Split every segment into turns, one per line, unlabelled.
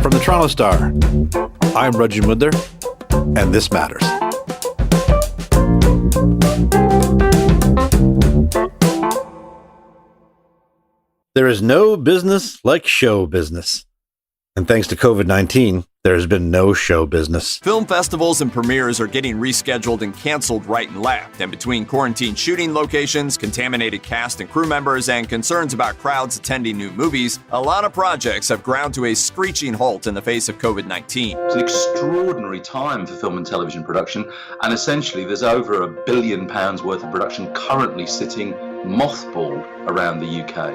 From the Toronto Star, I'm Raju Mudhar, and this matters. There is no business like show business. And thanks to COVID-19, there has been no show business.
Film festivals and premieres are getting rescheduled and canceled right and left. And between quarantine shooting locations, contaminated cast and crew members, and concerns about crowds attending new movies, a lot of projects have ground to a screeching halt in the face of COVID-19.
It's an extraordinary time for film and television production, and essentially there's over £1 billion worth of production currently sitting mothballed around the UK.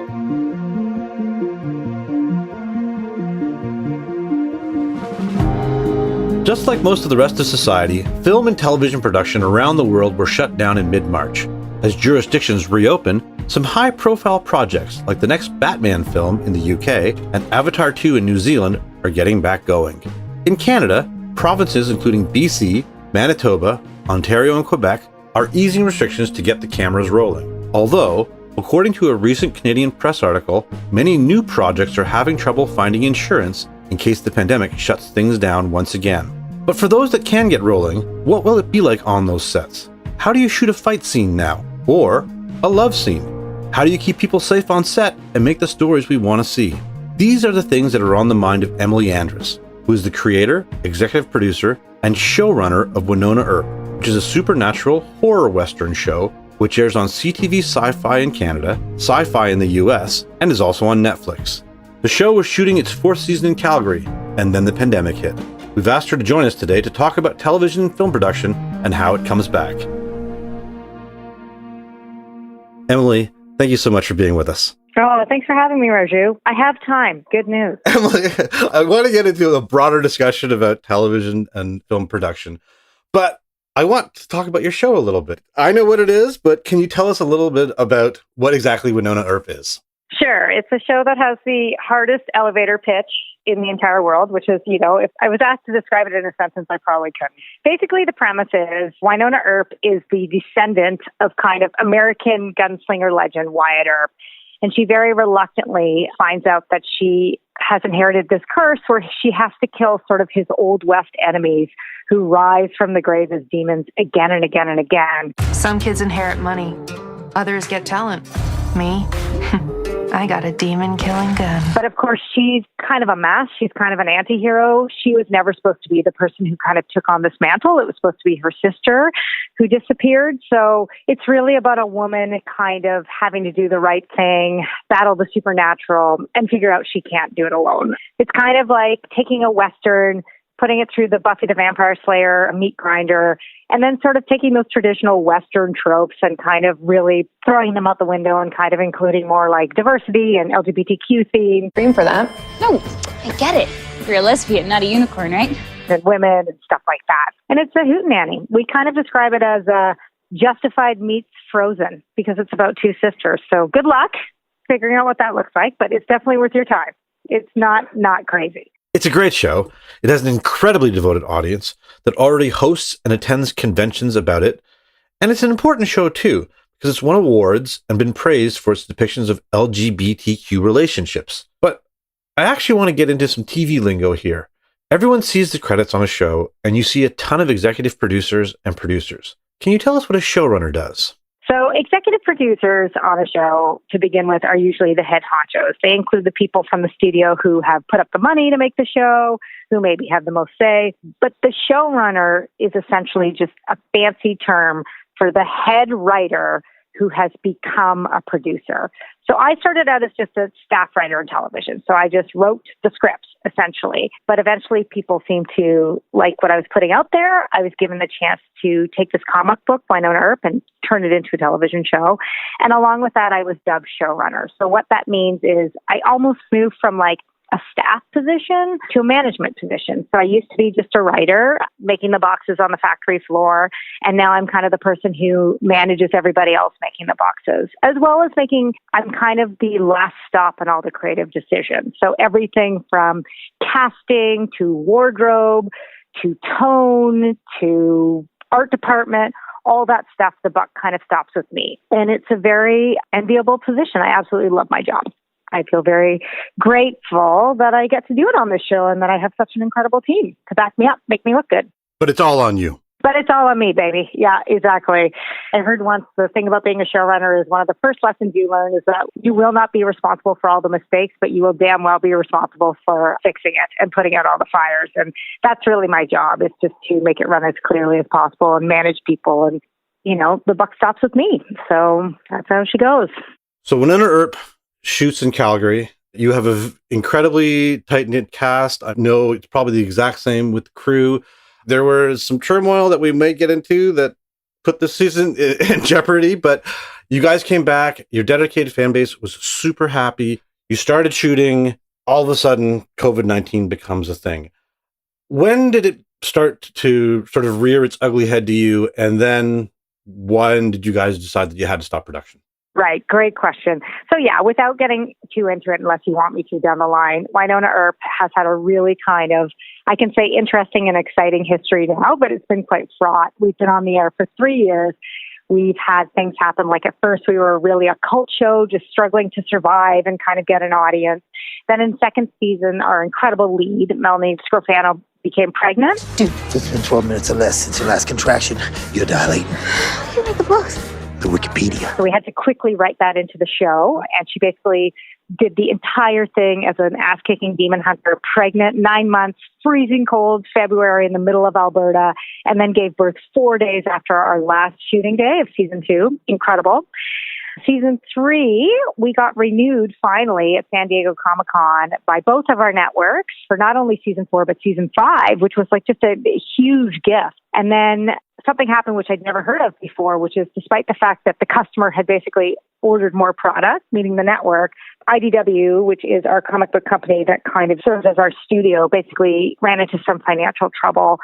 Just like most of the rest of society, film and television production around the world were shut down in mid-March. As jurisdictions reopen, some high-profile projects like the next Batman film in the UK and Avatar 2 in New Zealand are getting back going. In Canada, provinces including BC, Manitoba, Ontario, and Quebec are easing restrictions to get the cameras rolling. Although, according to a recent Canadian press article, many new projects are having trouble finding insurance in case the pandemic shuts things down once again. But for those that can get rolling, what will it be like on those sets? How do you shoot a fight scene now? Or a love scene? How do you keep people safe on set and make the stories we want to see? These are the things that are on the mind of Emily Andras, who is the creator, executive producer, and showrunner of Wynonna Earp, which is a supernatural horror western show which airs on CTV Sci-Fi in Canada, Sci-Fi in the US, and is also on Netflix. The show was shooting its 4th season in Calgary, and then the pandemic hit. We've asked her to join us today to talk about television and film production and how it comes back. Emily, thank you so much for being with us.
Oh, thanks for having me, Raju. I have time. Good news.
Emily, I want to get into a broader discussion about television and film production, but I want to talk about your show a little bit. I know what it is, but can you tell us a little bit about what exactly Wynonna Earp is?
Sure. It's a show that has the hardest elevator pitch in the entire world, which is, if I was asked to describe it in a sentence, I probably couldn't. Basically, the premise is Wynonna Earp is the descendant of kind of American gunslinger legend Wyatt Earp. And she very reluctantly finds out that she has inherited this curse where she has to kill sort of his Old West enemies who rise from the grave as demons again and again and again.
Some kids inherit money. Others get talent. Me? I got a demon-killing gun.
But of course, she's kind of a mess. She's kind of an anti-hero. She was never supposed to be the person who kind of took on this mantle. It was supposed to be her sister who disappeared. So it's really about a woman kind of having to do the right thing, battle the supernatural, and figure out she can't do it alone. It's kind of like taking a Western, putting it through the Buffy the Vampire Slayer, a meat grinder, and then sort of taking those traditional Western tropes and kind of really throwing them out the window and kind of including more like diversity and LGBTQ themes.
Room for that. No, I get it. You're a lesbian, not a unicorn, right?
And women and stuff like that. And it's a hootenanny. We kind of describe it as a Justified meets Frozen because it's about two sisters. So good luck figuring out what that looks like, but it's definitely worth your time. It's not crazy.
It's a great show. It has an incredibly devoted audience that already hosts and attends conventions about it. And it's an important show too, because it's won awards and been praised for its depictions of LGBTQ relationships. But I actually want to get into some TV lingo here. Everyone sees the credits on a show, and you see a ton of executive producers and producers. Can you tell us what a showrunner does?
So executive producers on a show, to begin with, are usually the head honchos. They include the people from the studio who have put up the money to make the show, who maybe have the most say. But the showrunner is essentially just a fancy term for the head writer who has become a producer. So I started out as just a staff writer in television. So I just wrote the scripts, essentially. But eventually people seemed to like what I was putting out there. I was given the chance to take this comic book, Wynonna Earp, and turn it into a television show. And along with that, I was dubbed showrunner. So what that means is I almost moved from like a staff position to a management position. So I used to be just a writer making the boxes on the factory floor. And now I'm kind of the person who manages everybody else making the boxes, as well as I'm kind of the last stop in all the creative decisions. So everything from casting to wardrobe to tone to art department, all that stuff, the buck kind of stops with me. And it's a very enviable position. I absolutely love my job. I feel very grateful that I get to do it on this show and that I have such an incredible team to back me up, make me look good.
But it's all on you.
But it's all on me, baby. Yeah, exactly. I heard once the thing about being a showrunner is one of the first lessons you learn is that you will not be responsible for all the mistakes, but you will damn well be responsible for fixing it and putting out all the fires. And that's really my job, is just to make it run as clearly as possible and manage people. And, you know, the buck stops with me. So that's how she goes.
So Wynonna Earp shoots in Calgary. You have an incredibly tight-knit cast. I know it's probably the exact same with the crew. There was some turmoil that we may get into that put this season in jeopardy, but you guys came back. Your dedicated fan base was super happy. You started shooting. All of a sudden, COVID-19 becomes a thing. When did it start to sort of rear its ugly head to you? And then when did you guys decide that you had to stop production?
Right. Great question. So yeah, without getting too into it, unless you want me to down the line, Wynonna Earp has had a really kind of, I can say, interesting and exciting history now, but it's been quite fraught. We've been on the air for 3 years. We've had things happen. Like at first we were really a cult show, just struggling to survive and kind of get an audience. Then in second season, our incredible lead, Melanie Scrofano, became pregnant.
Dude, it's been 12 minutes or less since your last contraction. You're dilating.
You read the books.
The Wikipedia.
So we had to quickly write that into the show. And she basically did the entire thing as an ass-kicking demon hunter, pregnant, 9 months, freezing cold February in the middle of Alberta, and then gave birth 4 days after our last shooting day of season 2. Incredible. Season 3, we got renewed finally at San Diego Comic-Con by both of our networks for not only season 4, but season 5, which was like just a huge gift. And then something happened which I'd never heard of before, which is despite the fact that the customer had basically ordered more product, meaning the network, IDW, which is our comic book company that kind of serves as our studio, basically ran into some financial trouble.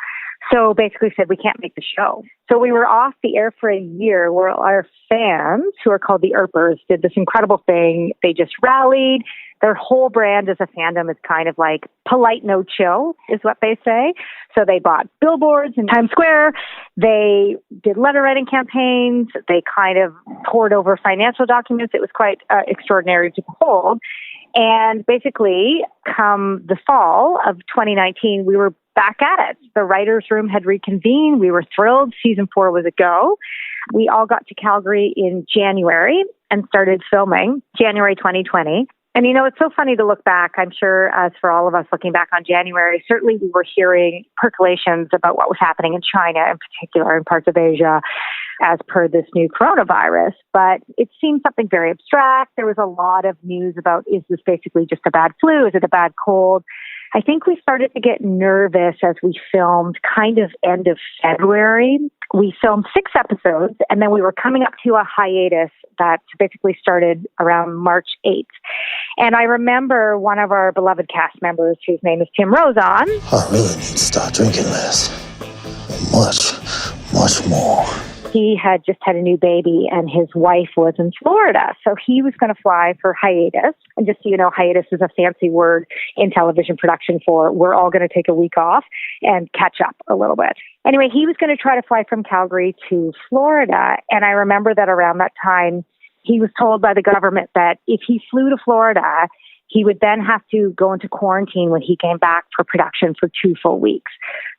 So basically said, we can't make the show. So we were off the air for a year where our fans, who are called the Earpers, did this incredible thing. They just rallied. Their whole brand as a fandom is kind of like polite no chill, is what they say. So they bought billboards in Times Square. They did letter writing campaigns. They kind of poured over financial documents. It was quite extraordinary to behold. And basically, come the fall of 2019, we were back at it. The writer's room had reconvened. We were thrilled. Season 4 was a go. We all got to Calgary in January and started filming January 2020. And, you know, it's so funny to look back. I'm sure as for all of us looking back on January, certainly we were hearing percolations about what was happening in China in particular, in parts of Asia, as per this new coronavirus. But it seemed something very abstract. There was a lot of news about, is this basically just a bad flu? Is it a bad cold? I think we started to get nervous as we filmed kind of end of February. We filmed 6 episodes, and then we were coming up to a hiatus that basically started around March 8th. And I remember one of our beloved cast members, whose name is Tim Rozon.
I really need to start drinking less. Much more.
He had just had a new baby and his wife was in Florida. So he was going to fly for hiatus. And just so you know, hiatus is a fancy word in television production for we're all going to take a week off and catch up a little bit. Anyway, he was going to try to fly from Calgary to Florida. And I remember that around that time, he was told by the government that if he flew to Florida, he would then have to go into quarantine when he came back for production for 2 full weeks.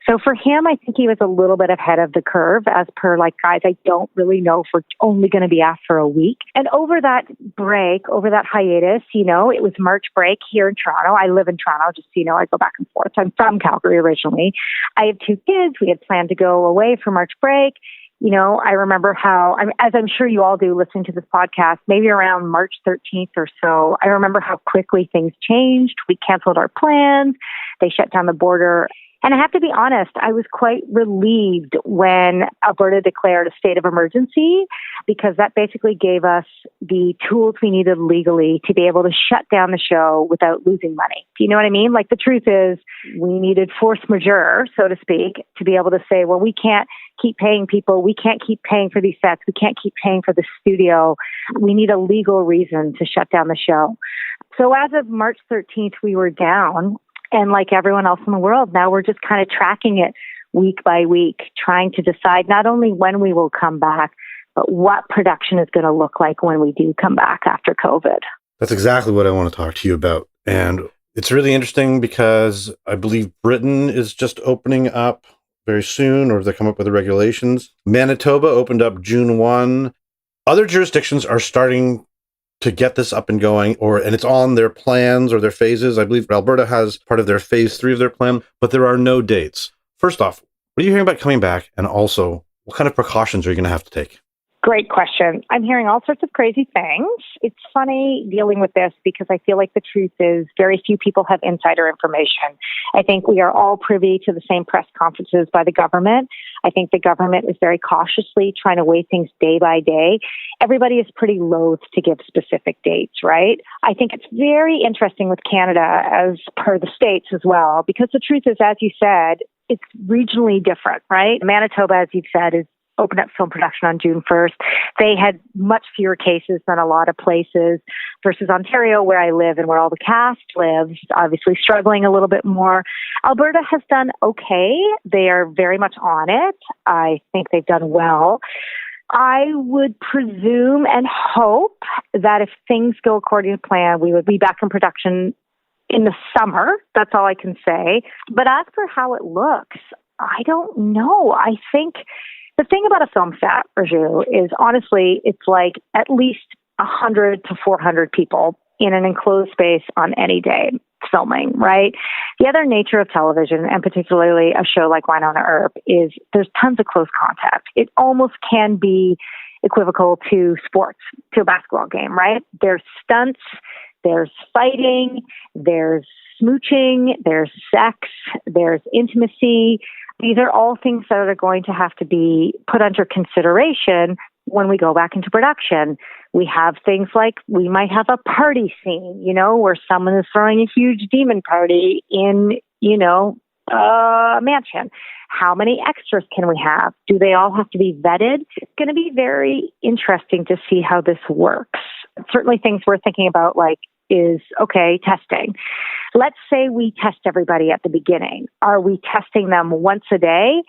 So for him, I think he was a little bit ahead of the curve as per like, guys, I don't really know if we're only going to be asked for a week. And over that break, over that hiatus, you know, it was March break here in Toronto. I live in Toronto, just so you know, I go back and forth. I'm from Calgary originally. I have 2 kids. We had planned to go away for March break. You know, I remember how, as I'm sure you all do listening to this podcast, maybe around March 13th or so, I remember how quickly things changed. We canceled our plans. They shut down the border. And I have to be honest, I was quite relieved when Alberta declared a state of emergency, because that basically gave us the tools we needed legally to be able to shut down the show without losing money. Do you know what I mean? Like, the truth is we needed force majeure, so to speak, to be able to say, well, we can't keep paying people. We can't keep paying for these sets. We can't keep paying for the studio. We need a legal reason to shut down the show. So as of March 13th, we were down. And like everyone else in the world, now we're just kind of tracking it week by week, trying to decide not only when we will come back, but what production is going to look like when we do come back after COVID.
That's exactly what I want to talk to you about. And it's really interesting because I believe Britain is just opening up very soon, or they come up with the regulations. Manitoba opened up June 1. Other jurisdictions are starting to get this up and going, and it's on their plans or their phases. I believe Alberta has part of their phase 3 of their plan, but there are no dates. First off, what are you hearing about coming back? And also, what kind of precautions are you going to have to take?
Great question. I'm hearing all sorts of crazy things. It's funny dealing with this because I feel like the truth is very few people have insider information. I think we are all privy to the same press conferences by the government. I think the government is very cautiously trying to weigh things day by day. Everybody is pretty loath to give specific dates, right? I think it's very interesting with Canada as per the states as well, because the truth is, as you said, it's regionally different, right? Manitoba, as you've said, is opened up film production on June 1st. They had much fewer cases than a lot of places versus Ontario, where I live and where all the cast lives, obviously struggling a little bit more. Alberta has done okay. They are very much on it. I think they've done well. I would presume and hope that if things go according to plan, we would be back in production in the summer. That's all I can say. But as for how it looks, I don't know. I think the thing about a film set, Raju, is honestly, it's like at least 100 to 400 people in an enclosed space on any day filming, right? The other nature of television, and particularly a show like Wynonna Earp, is there's tons of close contact. It almost can be equivocal to sports, to a basketball game, right? There's stunts, there's fighting, there's smooching, there's sex, there's intimacy. These are all things that are going to have to be put under consideration when we go back into production. We have things like we might have a party scene, where someone is throwing a huge demon party in, a mansion. How many extras can we have? Do they all have to be vetted? It's going to be very interesting to see how this works. Certainly things we're thinking about is, okay, testing. Let's say we test everybody at the beginning. Are we testing them once a day?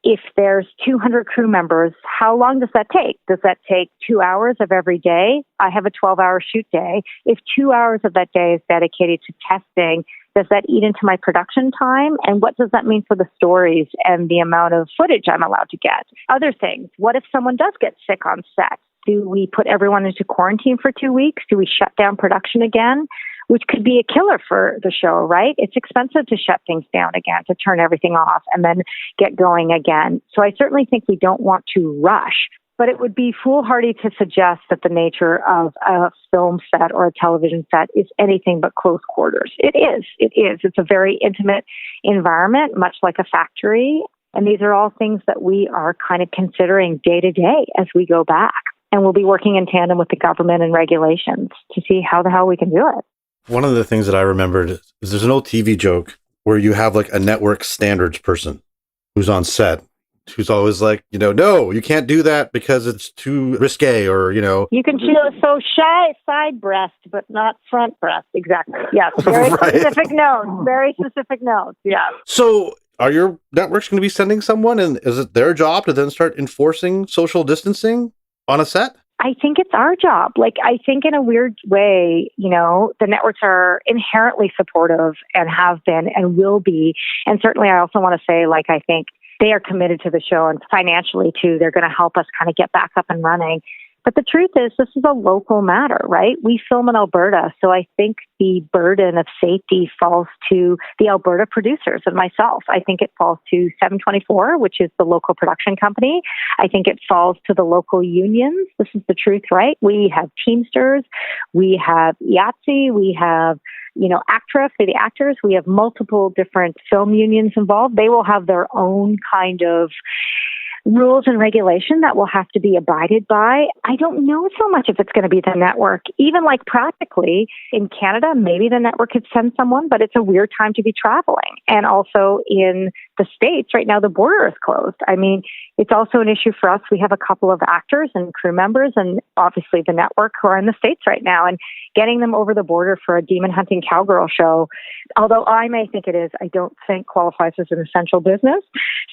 If there's 200 crew members, how long does that take? Does that take 2 hours of every day? I have a 12-hour shoot day. If 2 hours of that day is dedicated to testing, does that eat into my production time? And what does that mean for the stories and the amount of footage I'm allowed to get? Other things. What if someone does get sick on set? Do we put everyone into quarantine for 2 weeks? Do we shut down production again? Which could be a killer for the show, right? It's expensive to shut things down again, to turn everything off and then get going again. So I certainly think we don't want to rush, but it would be foolhardy to suggest that the nature of a film set or a television set is anything but close quarters. It is. It's a very intimate environment, much like a factory. And these are all things that we are kind of considering day to day as we go back. And we'll be working in tandem with the government and regulations to see how the hell we can do it.
One of the things that I remembered is there's an old TV joke where you have a network standards person who's on set, who's always like, no, you can't do that because it's too risque, or,
You can show side breast, but not front breast. Exactly. Yes. Very
Right.
specific notes. Very specific notes. Yeah.
So are your networks going to be sending someone, and is it their job to then start enforcing social distancing on a set?
I think it's our job. I think in a weird way, the networks are inherently supportive and have been and will be. And certainly I also want to say, I think they are committed to the show, and financially too. They're going to help us kind of get back up and running. But the truth is, this is a local matter, right? We film in Alberta, so I think the burden of safety falls to the Alberta producers and myself. I think it falls to 724, which is the local production company. I think it falls to the local unions. This is the truth, right? We have Teamsters, we have IATSE, we have ACTRA for the actors. We have multiple different film unions involved. They will have their own kind of rules and regulation that will have to be abided by. I don't know so much if it's going to be the network. Even practically in Canada, maybe the network could send someone, but it's a weird time to be traveling. And also in the States right now, the border is closed. I mean, it's also an issue for us. We have a couple of actors and crew members and obviously the network who are in the States right now, and getting them over the border for a demon hunting cowgirl show, although I may think it is, I don't think qualifies as an essential business.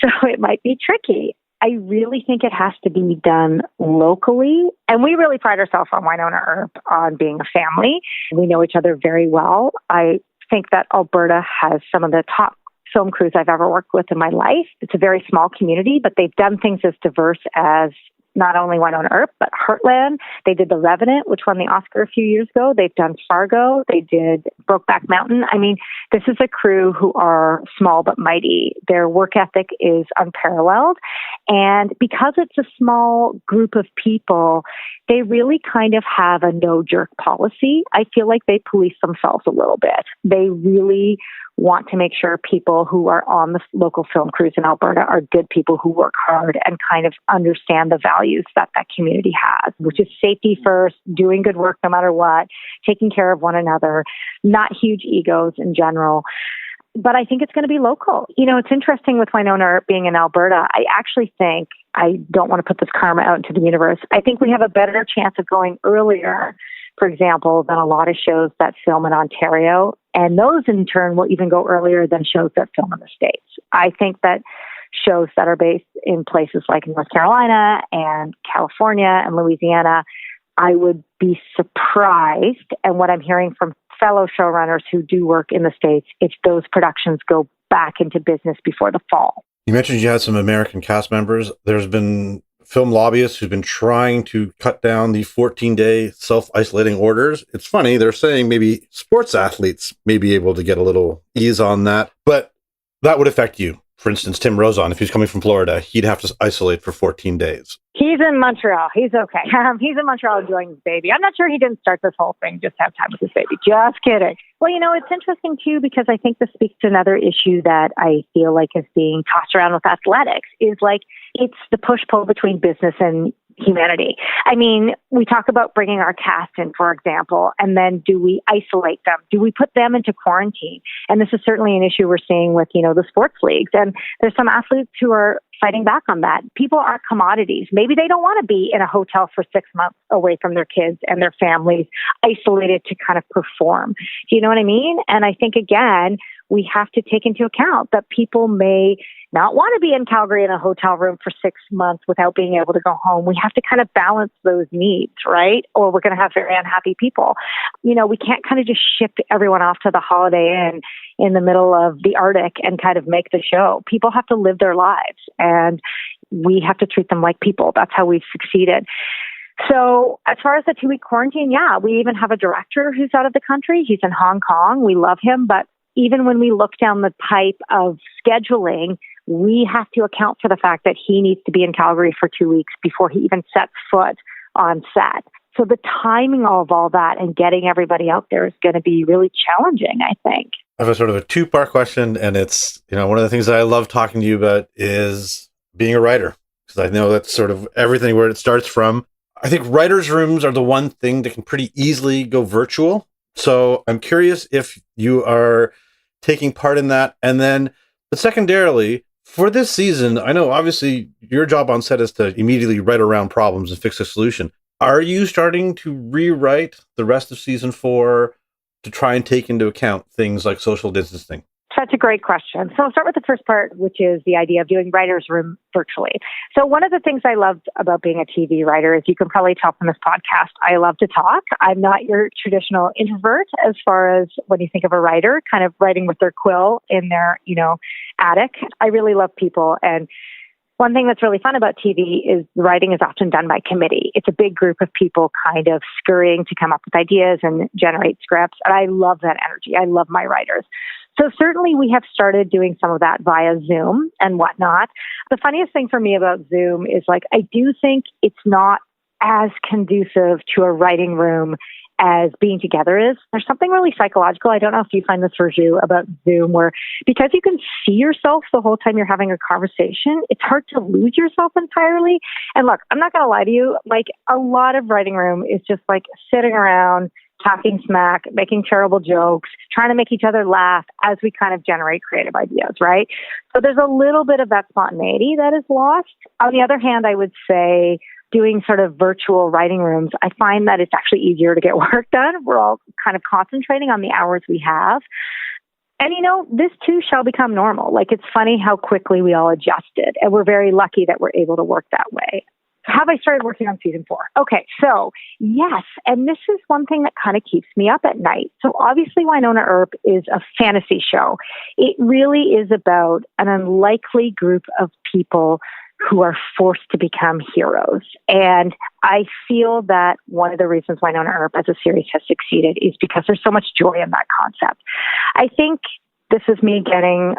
So it might be tricky. I really think it has to be done locally. And we really pride ourselves on Wynonna Earp on being a family. We know each other very well. I think that Alberta has some of the top film crews I've ever worked with in my life. It's a very small community, but they've done things as diverse as not only Wynonna Earp, but Heartland. They did The Revenant, which won the Oscar a few years ago. They've done Fargo. They did Brokeback Mountain. I mean, this is a crew who are small but mighty. Their work ethic is unparalleled. And because it's a small group of people, they really kind of have a no-jerk policy. I feel like they police themselves a little bit. They really want to make sure people who are on the local film crews in Alberta are good people who work hard and kind of understand the values that that community has, which is safety first, doing good work no matter what, taking care of one another, not huge egos in general. But I think it's going to be local. You know, it's interesting with Wynonna Earp being in Alberta. I actually think, I don't want to put this karma out into the universe, I think we have a better chance of going earlier, for example, than a lot of shows that film in Ontario. And those in turn will even go earlier than shows that film in the States. I think that shows that are based in places like North Carolina and California and Louisiana, I would be surprised. And what I'm hearing from fellow showrunners who do work in the States, if those productions go back into business before the fall.
You mentioned you had some American cast members. There's been film lobbyists who've been trying to cut down the 14-day self-isolating orders. It's funny, they're saying maybe sports athletes may be able to get a little ease on that, but that would affect you. For instance, Tim Rozon, if he's coming from Florida, he'd have to isolate for 14 days.
He's in Montreal. He's okay. He's in Montreal enjoying his baby. I'm not sure he didn't start this whole thing just to have time with his baby. Just kidding. Well, you know, it's interesting, too, because I think this speaks to another issue that I feel like is being tossed around with athletics, is like it's the push-pull between business and humanity. I mean, we talk about bringing our cast in, for example, and then do we isolate them? Do we put them into quarantine? And this is certainly an issue we're seeing with, you know, the sports leagues. And there's some athletes who are fighting back on that. People aren't commodities. Maybe they don't want to be in a hotel for 6 months away from their kids and their families, isolated to kind of perform. Do you know what I mean? And I think, again, we have to take into account that people may not want to be in Calgary in a hotel room for 6 months without being able to go home. We have to kind of balance those needs, right? Or we're going to have very unhappy people. You know, we can't kind of just ship everyone off to the Holiday Inn in the middle of the Arctic and kind of make the show. People have to live their lives, and we have to treat them like people. That's how we've succeeded. So as far as the 2-week quarantine, yeah, we even have a director who's out of the country. He's in Hong Kong. We love him, but even when we look down the pipe of scheduling, we have to account for the fact that he needs to be in Calgary for 2 weeks before he even sets foot on set. So the timing of all that and getting everybody out there is going to be really challenging, I think.
I have a sort of a two-part question, and it's, you know, one of the things that I love talking to you about is being a writer, because I know that's sort of everything where it starts from. I think writers' rooms are the one thing that can pretty easily go virtual. So I'm curious if you are taking part in that. And then, but secondarily, for this season, I know obviously your job on set is to immediately write around problems and fix a solution. Are you starting to rewrite the rest of season 4 to try and take into account things like social distancing?
Such a great question. So I'll start with the first part, which is the idea of doing writer's room virtually. So one of the things I loved about being a TV writer is, you can probably tell from this podcast, I love to talk. I'm not your traditional introvert as far as when you think of a writer, kind of writing with their quill in their, you know, attic. I really love people. And one thing that's really fun about TV is the writing is often done by committee. It's a big group of people kind of scurrying to come up with ideas and generate scripts. And I love that energy. I love my writers. So certainly we have started doing some of that via Zoom and whatnot. The funniest thing for me about Zoom is, like, I do think it's not as conducive to a writing room as being together is. There's something really psychological. I don't know if you find this, Raju, about Zoom, where because you can see yourself the whole time you're having a conversation, it's hard to lose yourself entirely. And look, I'm not going to lie to you. Like, a lot of writing room is just like sitting around, talking smack, making terrible jokes, trying to make each other laugh as we kind of generate creative ideas, right? So there's a little bit of that spontaneity that is lost. On the other hand, I would say doing sort of virtual writing rooms, I find that it's actually easier to get work done. We're all kind of concentrating on the hours we have. And, this too shall become normal. Like, it's funny how quickly we all adjusted, and we're very lucky that we're able to work that way. Have I started working on season 4? Okay, so yes, and this is one thing that kind of keeps me up at night. So obviously Wynonna Earp is a fantasy show. It really is about an unlikely group of people who are forced to become heroes. And I feel that one of the reasons Wynonna Earp as a series has succeeded is because there's so much joy in that concept. I think this is me getting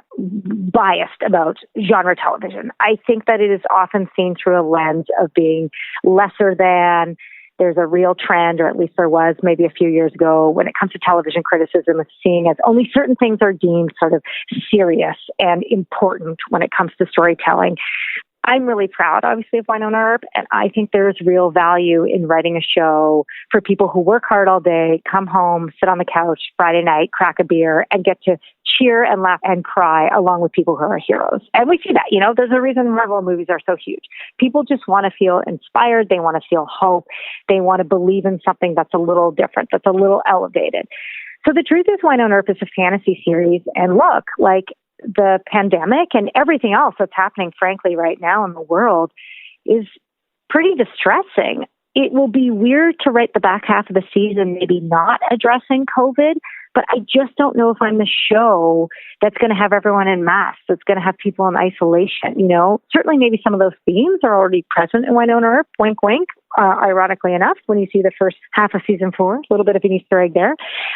biased about genre television. I think that it is often seen through a lens of being lesser than. There's a real trend, or at least there was maybe a few years ago, when it comes to television criticism, of seeing as only certain things are deemed sort of serious and important when it comes to storytelling. I'm really proud, obviously, of Wynonna Earp, and I think there's real value in writing a show for people who work hard all day, come home, sit on the couch Friday night, crack a beer, and get to cheer and laugh and cry along with people who are heroes. And we see that, there's a reason Marvel movies are so huge. People just want to feel inspired. They want to feel hope. They want to believe in something that's a little different, that's a little elevated. So the truth is, Wynonna Earp is a fantasy series. And look, like, the pandemic and everything else that's happening, frankly, right now in the world is pretty distressing. It will be weird to write the back half of the season maybe not addressing COVID, but I just don't know if I'm the show that's going to have everyone in masks, that's going to have people in isolation. Certainly maybe some of those themes are already present in Wynonna Earp, wink, wink, ironically enough, when you see the first half of season 4, a little bit of an Easter egg there.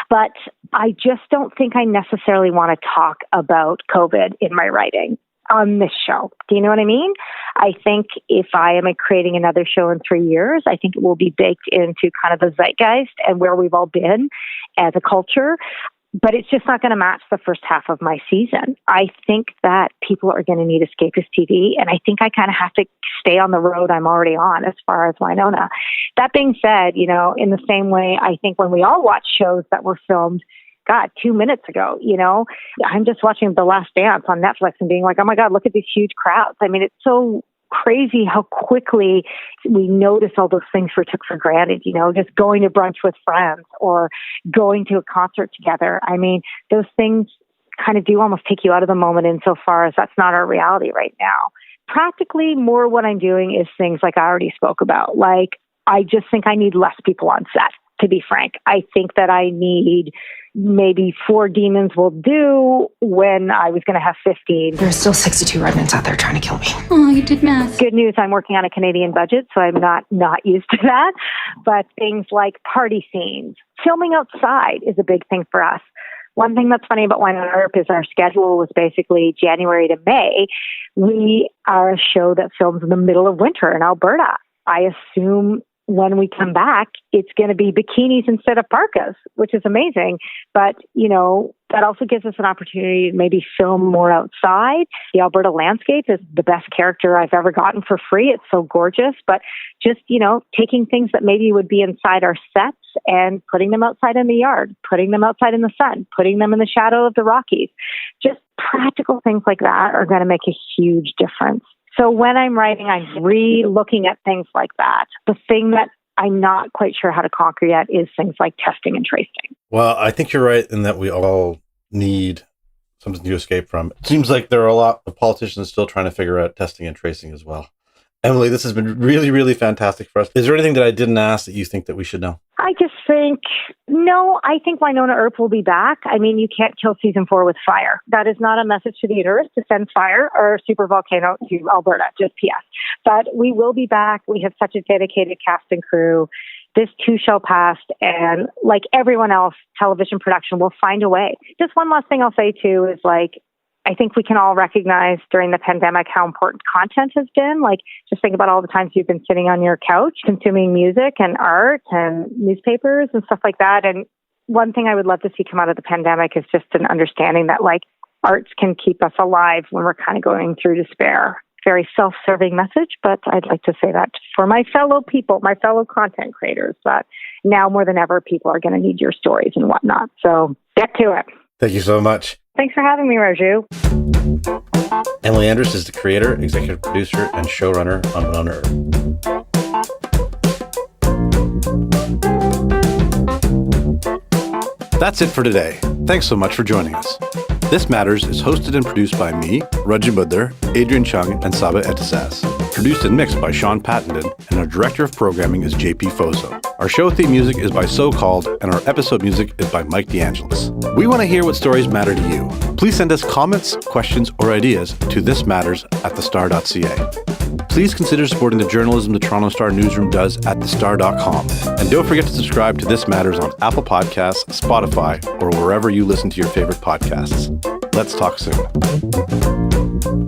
But I just don't think I necessarily want to talk about COVID in my writing on this show. Do you know what I mean? I think if I am creating another show in 3 years, I think it will be baked into kind of the zeitgeist and where we've all been as a culture. But it's just not going to match the first half of my season. I think that people are going to need escapist TV, and I think I kind of have to stay on the road I'm already on as far as Wynonna. That being said, in the same way, I think when we all watch shows that were filmed 2 minutes ago, I'm just watching The Last Dance on Netflix and being like, oh my God, look at these huge crowds. I mean, it's so crazy how quickly we notice all those things we took for granted, just going to brunch with friends or going to a concert together. I mean, those things kind of do almost take you out of the moment insofar as that's not our reality right now. Practically, more what I'm doing is things like I already spoke about. Like, I just think I need less people on set, to be frank. I think that I need maybe 4 demons will do when I was going to have 15.
There are still 62 remnants out there trying to kill me.
Oh, you did math.
Good news, I'm working on a Canadian budget, so I'm not used to that. But things like party scenes, filming outside is a big thing for us. One thing that's funny about Wynonna Earp is our schedule was basically January to May. We are a show that films in the middle of winter in Alberta. I assume when we come back, it's going to be bikinis instead of parkas, which is amazing. But, that also gives us an opportunity to maybe film more outside. The Alberta landscape is the best character I've ever gotten for free. It's so gorgeous. But just, taking things that maybe would be inside our sets and putting them outside in the yard, putting them outside in the sun, putting them in the shadow of the Rockies. Just practical things like that are going to make a huge difference. So when I'm writing, I'm re-looking at things like that. The thing that I'm not quite sure how to conquer yet is things like testing and tracing.
Well, I think you're right in that we all need something to escape from. It seems like there are a lot of politicians still trying to figure out testing and tracing as well. Emily, this has been really, really fantastic for us. Is there anything that I didn't ask that you think that we should know? I think Wynonna Earp will be back. I mean, you can't kill season 4 with fire. That is not a message to the universe to send fire or a super volcano to Alberta, just PS. But we will be back. We have such a dedicated cast and crew. This too shall pass. And like everyone else, television production will find a way. Just one last thing I'll say too is I think we can all recognize during the pandemic how important content has been. Just think about all the times you've been sitting on your couch consuming music and art and newspapers and stuff like that. And one thing I would love to see come out of the pandemic is just an understanding that arts can keep us alive when we're kind of going through despair. Very self-serving message, but I'd like to say that for my fellow people, my fellow content creators, that now more than ever, people are going to need your stories and whatnot. So get to it. Thank you so much.
Thanks for having me, Raju.
Emily Andras is the creator, executive producer, and showrunner on Wynonna Earp. That's it for today. Thanks so much for joining us. This Matters is hosted and produced by me, Raju Mudhar, Adrian Chung, and Saba Etisas. Produced and mixed by Sean Pattenden, and our director of programming is JP Foso. Our show theme music is by So Called, and our episode music is by Mike DeAngelis. We want to hear what stories matter to you. Please send us comments, questions, or ideas to thismatters@thestar.ca. Please consider supporting the journalism the Toronto Star newsroom does at thestar.com. And don't forget to subscribe to This Matters on Apple Podcasts, Spotify, or wherever you listen to your favorite podcasts. Let's talk soon.